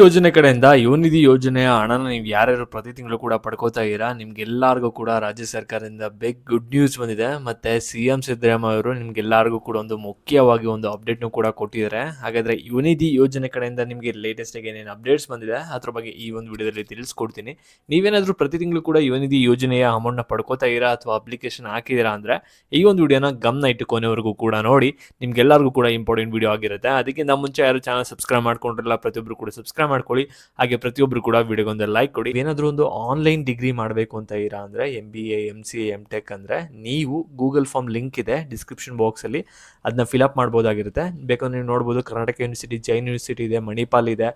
ಯೋಜನೆ ಕಡೆಯಿಂದ ಯುವನಿಧಿ ಯೋಜನೆಯ ಹಣನ ನೀವು ಯಾರ್ಯಾರು ಪ್ರತಿ ತಿಂಗಳು ಕೂಡ ಪಡ್ಕೋತಾ ಇದ್ದೀರಾ, ನಿಮ್ಗೆಲ್ಲರಿಗೂ ಕೂಡ ರಾಜ್ಯ ಸರ್ಕಾರದಿಂದ ಬಿಗ್ ಗುಡ್ ನ್ಯೂಸ್ ಬಂದಿದೆ. ಮತ್ತೆ CM ಸಿದ್ದರಾಮಯ್ಯ ಅವರು ನಿಮ್ಗೆಲ್ಲರಿಗೂ ಕೂಡ ಒಂದು ಮುಖ್ಯವಾಗಿ ಒಂದು ಅಪ್ಡೇಟ್ನು ಕೂಡ ಕೊಟ್ಟಿದ್ದಾರೆ. ಹಾಗಾದ್ರೆ ಯುವನಿಧಿ ಯೋಜನೆ ಕಡೆಯಿಂದ ನಿಮಗೆ ಲೇಟೆಸ್ಟ್ ಆಗಿ ಏನೇನು ಅಪ್ಡೇಟ್ಸ್ ಬಂದಿದೆ ಅದ್ರ ಬಗ್ಗೆ ಈ ಒಂದು ವಿಡಿಯೋದಲ್ಲಿ ತಿಳಿಸ್ಕೊಡ್ತೀನಿ. ನೀವೇನಾದರೂ ಪ್ರತಿ ತಿಂಗಳು ಕೂಡ ಯುವನಿಧಿ ಯೋಜನೆಯ ಅಮೌಂಟ್ನ ಪಡ್ಕೋತಾ ಇದ್ದೀರಾ ಅಥವಾ ಅಪ್ಲಿಕೇಶನ್ ಹಾಕಿದ್ದೀರಾ ಅಂದರೆ ಈ ಒಂದು ವಿಡಿಯೋನ ಗಮನ ಇಟ್ಟು ಕೊನೆವರೆಗೂ ಕೂಡ ನೋಡಿ. ನಿಮ್ಗೆಲ್ಲರಿಗೂ ಕೂಡ ಇಂಪಾರ್ಟೆಂಟ್ ವಿಡಿಯೋ ಆಗಿರುತ್ತೆ. ಅದಕ್ಕಿಂತ ಮುಂಚೆ ಯಾರು ಚಾನಲ್ ಸಬ್ಸ್ಕ್ರೈಬ್ ಮಾಡ್ಕೊಂಡಿರಲ್ಲ ಪ್ರತಿಯೊಬ್ಬರು ಕೂಡ ಸಬ್ಸ್ಕ್ರೈಬ್ ಮಾಡ್ಕೊಳ್ಳಿ. ಹಾಗೆ ಪ್ರತಿಯೊಬ್ಬರು ಕೂಡ ವಿಡಿಯೋಗೊಂದು ಲೈಕ್ ಕೊಡಿ. ಏನಾದರೂ ಒಂದು ಆನ್ಲೈನ್ ಡಿಗ್ರಿ ಮಾಡಬೇಕು ಅಂತ ಇರಾ ಅಂದರೆ MBA MCA MTech ಅಂದರೆ ನೀವು ಗೂಗಲ್ ಫಾರ್ಮ್ ಲಿಂಕ್ ಇದೆ ಡಿಸ್ಕ್ರಿಪ್ಷನ್ ಬಾಕ್ಸಲ್ಲಿ, ಅದನ್ನ ಫಿಲಪ್ ಮಾಡ್ಬೋದಾಗಿರುತ್ತೆ. ಬೇಕಾದ್ರೆ ನೀವು ನೋಡ್ಬೋದು ಕರ್ನಾಟಕ ಯೂನಿವರ್ಸಿಟಿ, ಜೈನ್ ಯೂನಿವರ್ಸಿಟಿ ಇದೆ, ಮಣಿಪಾಲ್ ಇದೆ,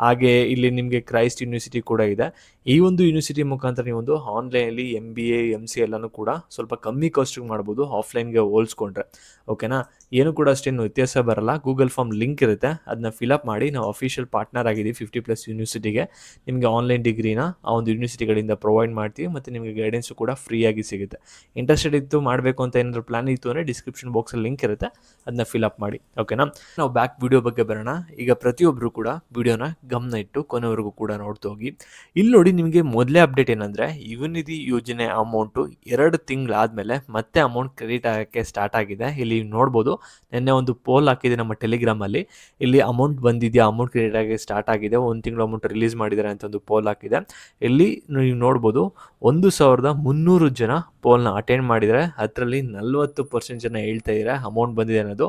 ಹಾಗೆ ಇಲ್ಲಿ ನಿಮಗೆ ಕ್ರೈಸ್ಟ್ ಯೂನಿವರ್ಸಿಟಿ ಕೂಡ ಇದೆ. ಈ ಒಂದು ಯೂನಿವರ್ಸಿಟಿ ಮುಖಾಂತರ ನೀವು ಒಂದು ಆನ್ಲೈನಲ್ಲಿ MBA MCA ಎಲ್ಲನೂ ಕೂಡ ಸ್ವಲ್ಪ ಕಮ್ಮಿ ಕಾಸ್ಟಿಗೆ ಮಾಡ್ಬೋದು ಆಫ್ಲೈನ್ಗೆ ಹೋಲಿಸ್ಕೊಂಡ್ರೆ. ಓಕೆನಾ? ಏನು ಕೂಡ ಅಷ್ಟೇನು ವ್ಯತ್ಯಾಸ ಬರಲ್ಲ. ಗೂಗಲ್ ಫಾರ್ಮ್ ಲಿಂಕ್ ಇರುತ್ತೆ, ಅದನ್ನ ಫಿಲಪ್ ಮಾಡಿ ನಾವು ಅಫಿಷಿಯಲ್ ಪಾರ್ಟ್ನರ್ ಆಗಿದ್ದೀವಿ 50+ ಯೂನಿವರ್ಸಿಟಿಗೆ. ನಿಮಗೆ ಆನ್ಲೈನ್ ಡಿಗ್ರಿನ ಆ ಒಂದು ಯೂನಿವರ್ಸಿಟಿಗಳಿಂದ ಪ್ರೊವೈಡ್ ಮಾಡ್ತೀವಿ ಮತ್ತು ನಿಮಗೆ ಗೈಡೆನ್ಸು ಕೂಡ ಫ್ರೀಯಾಗಿ ಸಿಗುತ್ತೆ. ಇಂಟ್ರೆಸ್ಟೆಡ್ ಇತ್ತು ಮಾಡಬೇಕು ಅಂತ ಏನಾದರೂ ಪ್ಲಾನ್ ಇತ್ತು ಅಂದರೆ ಡಿಸ್ಕ್ರಿಪ್ಷನ್ ಬಾಕ್ಸಲ್ಲಿ ಲಿಂಕ್ ಇರುತ್ತೆ, ಅದನ್ನ ಫಿಲಪ್ ಮಾಡಿ. ಓಕೆನಾ? ನಾವು ಬ್ಯಾಕ್ ವಿಡಿಯೋ ಬಗ್ಗೆ ಬರೋಣ. ಈಗ ಪ್ರತಿಯೊಬ್ಬರು ಕೂಡ ವಿಡಿಯೋನ ಗಮನ ಇಟ್ಟು ಕೊನೆವರೆಗೂ ಕೂಡ ನೋಡ್ತಾ ಹೋಗಿ. ಇಲ್ಲಿ ನೋಡಿ, ನಿಮಗೆ ಮೊದಲೇ ಅಪ್ಡೇಟ್ ಏನಂದರೆ ಯುವನಿಧಿ ಯೋಜನೆ ಅಮೌಂಟು 2 ತಿಂಗಳಾದಮೇಲೆ ಮತ್ತೆ ಅಮೌಂಟ್ ಕ್ರೆಡಿಟ್ ಆಗೋಕ್ಕೆ ಸ್ಟಾರ್ಟ್ ಆಗಿದೆ. ಇಲ್ಲಿ ನೋಡ್ಬೋದು, ನಿನ್ನೆ ಒಂದು ಪೋಲ್ ಹಾಕಿದೆ ನಮ್ಮ ಟೆಲಿಗ್ರಾಮಲ್ಲಿ. ಇಲ್ಲಿ ಅಮೌಂಟ್ ಬಂದಿದೆಯಾ, ಅಮೌಂಟ್ ಕ್ರೆಡಿಟ್ ಆಗಿ ಸ್ಟಾರ್ಟ್ ಆಗಿದೆ, 1 ತಿಂಗಳು ಅಮೌಂಟ್ ರಿಲೀಸ್ ಮಾಡಿದ್ದಾರೆ ಅಂತ ಒಂದು ಪೋಲ್ ಹಾಕಿದೆ. ಇಲ್ಲಿ ನೀವು ನೋಡ್ಬೋದು 1300 ಜನ ಪೋಲ್ನ ಅಟೆಂಡ್ ಮಾಡಿದರೆ ಅದರಲ್ಲಿ 40% ಜನ ಹೇಳ್ತಾ ಇದ್ದಾರೆ ಅಮೌಂಟ್ ಬಂದಿದೆ ಅನ್ನೋದು.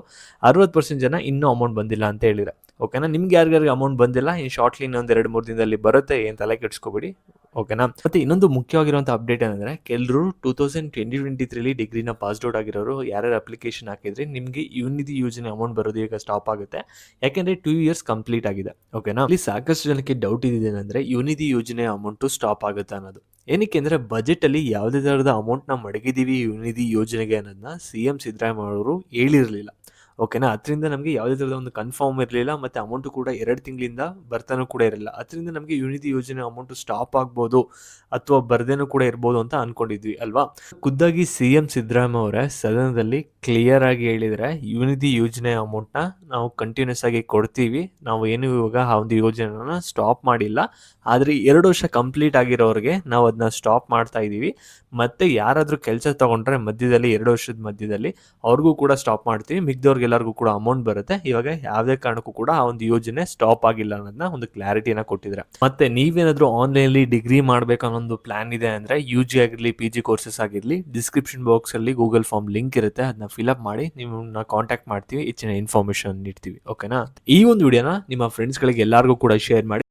60% ಜನ ಇನ್ನೂ ಅಮೌಂಟ್ ಬಂದಿಲ್ಲ ಅಂತ ಹೇಳಿದರೆ. ಓಕೆನಾ? ನಿಮ್ಗೆ ಯಾರಿಗಾರಿಗೆ ಅಮೌಂಟ್ ಬಂದಿಲ್ಲ, ಇನ್ನು ಶಾರ್ಟ್ಲಿ ಇನ್ನೊಂದು 2-3 ದಿನದಲ್ಲಿ ಬರುತ್ತೆ, ಏನು ತಲೆ ಕೆಡಿಸ್ಕೋಬೇಡಿ. ಓಕೆನಾ? ಮತ್ತು ಇನ್ನೊಂದು ಮುಖ್ಯವಾಗಿರುವಂಥ ಅಪ್ಡೇಟ್ ಏನಂದರೆ, ಕೆಲವರು 2023 ಡಿಗ್ರಿನ ಪಾಸ್ಡ್ ಔಟ್ ಆಗಿರೋರು ಯಾರ್ಯಾರು ಅಪ್ಲಿಕೇಶನ್ ಹಾಕಿದ್ರೆ ನಿಮಗೆ ಯುವನಿಧಿ ಯೋಜನೆ ಅಮೌಂಟ್ ಬರೋದು ಈಗ ಸ್ಟಾಪ್ ಆಗುತ್ತೆ. ಯಾಕೆಂದರೆ 2 ಇಯರ್ಸ್ ಕಂಪ್ಲೀಟ್ ಆಗಿದೆ. ಓಕೆನಾ? ಇಲ್ಲಿ ಸಾಕಷ್ಟು ಜನಕ್ಕೆ ಡೌಟ್ ಇದೇನೆಂದರೆ ಯುವನಿಧಿ ಯೋಜನೆ ಅಮೌಂಟು ಸ್ಟಾಪ್ ಆಗುತ್ತೆ ಅನ್ನೋದು. ಏನಕ್ಕೆ ಅಂದರೆ ಬಜೆಟಲ್ಲಿ ಯಾವುದೇ ಥರದ ಅಮೌಂಟ್ನ ಮಡಗಿದ್ದೀವಿ ಯುವನಿಧಿ ಯೋಜನೆಗೆ ಅನ್ನೋದನ್ನ CM ಸಿದ್ದರಾಮಯ್ಯ ಅವರು ಹೇಳಿರಲಿಲ್ಲ. ಓಕೆನಾ? ಅದರಿಂದ ನಮಗೆ ಯಾವುದೇ ಥರದ ಒಂದು ಕನ್ಫರ್ಮ್ ಇರಲಿಲ್ಲ ಮತ್ತು ಅಮೌಂಟು ಕೂಡ 2 ತಿಂಗಳಿಂದ ಬರ್ತಾನೂ ಕೂಡ ಇರಲಿಲ್ಲ. ಅದರಿಂದ ನಮಗೆ ಯುವನಿಧಿ ಯೋಜನೆ ಅಮೌಂಟು ಸ್ಟಾಪ್ ಆಗ್ಬೋದು ಅಥವಾ ಬರ್ದೇನೂ ಕೂಡ ಇರ್ಬೋದು ಅಂತ ಅಂದ್ಕೊಂಡಿದ್ವಿ ಅಲ್ವಾ? ಖುದ್ದಾಗಿ CM ಸಿದ್ದರಾಮಯ್ಯ ಅವರೇ ಸದನದಲ್ಲಿ ಕ್ಲಿಯರ್ ಆಗಿ ಹೇಳಿದರೆ ಯುವನಿಧಿ ಯೋಜನೆ ಅಮೌಂಟ್ನ ನಾವು ಕಂಟಿನ್ಯೂಸ್ ಆಗಿ ಕೊಡ್ತೀವಿ, ನಾವು ಏನು ಇವಾಗ ಆ ಒಂದು ಯೋಜನೆನ ಸ್ಟಾಪ್ ಮಾಡಿಲ್ಲ. ಆದರೆ 2 ವರ್ಷ ಕಂಪ್ಲೀಟ್ ಆಗಿರೋರಿಗೆ ನಾವು ಅದನ್ನ ಸ್ಟಾಪ್ ಮಾಡ್ತಾ ಇದ್ದೀವಿ. ಮತ್ತು ಯಾರಾದರೂ ಕೆಲಸ ತೊಗೊಂಡ್ರೆ ಮಧ್ಯದಲ್ಲಿ 2 ವರ್ಷದ ಮಧ್ಯದಲ್ಲಿ ಅವ್ರಿಗೂ ಕೂಡ ಸ್ಟಾಪ್ ಮಾಡ್ತೀವಿ, ಮಿಕ್ದವ್ರಿಗೆಲ್ಲರಿಗೂ ಕೂಡ ಅಮೌಂಟ್ ಬರುತ್ತೆ. ಇವಾಗ ಯಾವುದೇ ಕಾರಣಕ್ಕೂ ಕೂಡ ಆ ಒಂದು ಯೋಜನೆ ಸ್ಟಾಪ್ ಆಗಿಲ್ಲ ಅನ್ನೋದನ್ನ ಒಂದು ಕ್ಲಾರಿಟಿನ ಕೊಟ್ಟಿದ್ದಾರೆ. ಮತ್ತೆ ನೀವೇನಾದರೂ ಆನ್ಲೈನಲ್ಲಿ ಡಿಗ್ರಿ ಮಾಡಬೇಕು ಅನ್ನೋ ಒಂದು ಪ್ಲಾನ್ ಇದೆ ಅಂದರೆ UG ಆಗಿರಲಿ PG ಕೋರ್ಸಸ್ ಆಗಿರಲಿ, ಡಿಸ್ಕ್ರಿಪ್ಷನ್ ಬಾಕ್ಸಲ್ಲಿ ಗೂಗಲ್ ಫಾರ್ಮ್ ಲಿಂಕ್ ಇರುತ್ತೆ, ಅದನ್ನ ಫಿಲಪ್ ಮಾಡಿ ನಿಮ್ಮನ್ನ ಕಾಂಟ್ಯಾಕ್ಟ್ ಮಾಡ್ತೀವಿ, ಹೆಚ್ಚಿನ ಇನ್ಫಾರ್ಮೇಷನ್ ನೀಡ್ತೀವಿ. ಓಕೆನಾ? ಈ ಒಂದು ವಿಡಿಯೋನ ನಿಮ್ಮ ಫ್ರೆಂಡ್ಸ್ಗಳಿಗೆ ಎಲ್ಲರಿಗೂ ಕೂಡ ಶೇರ್ ಮಾಡಿ.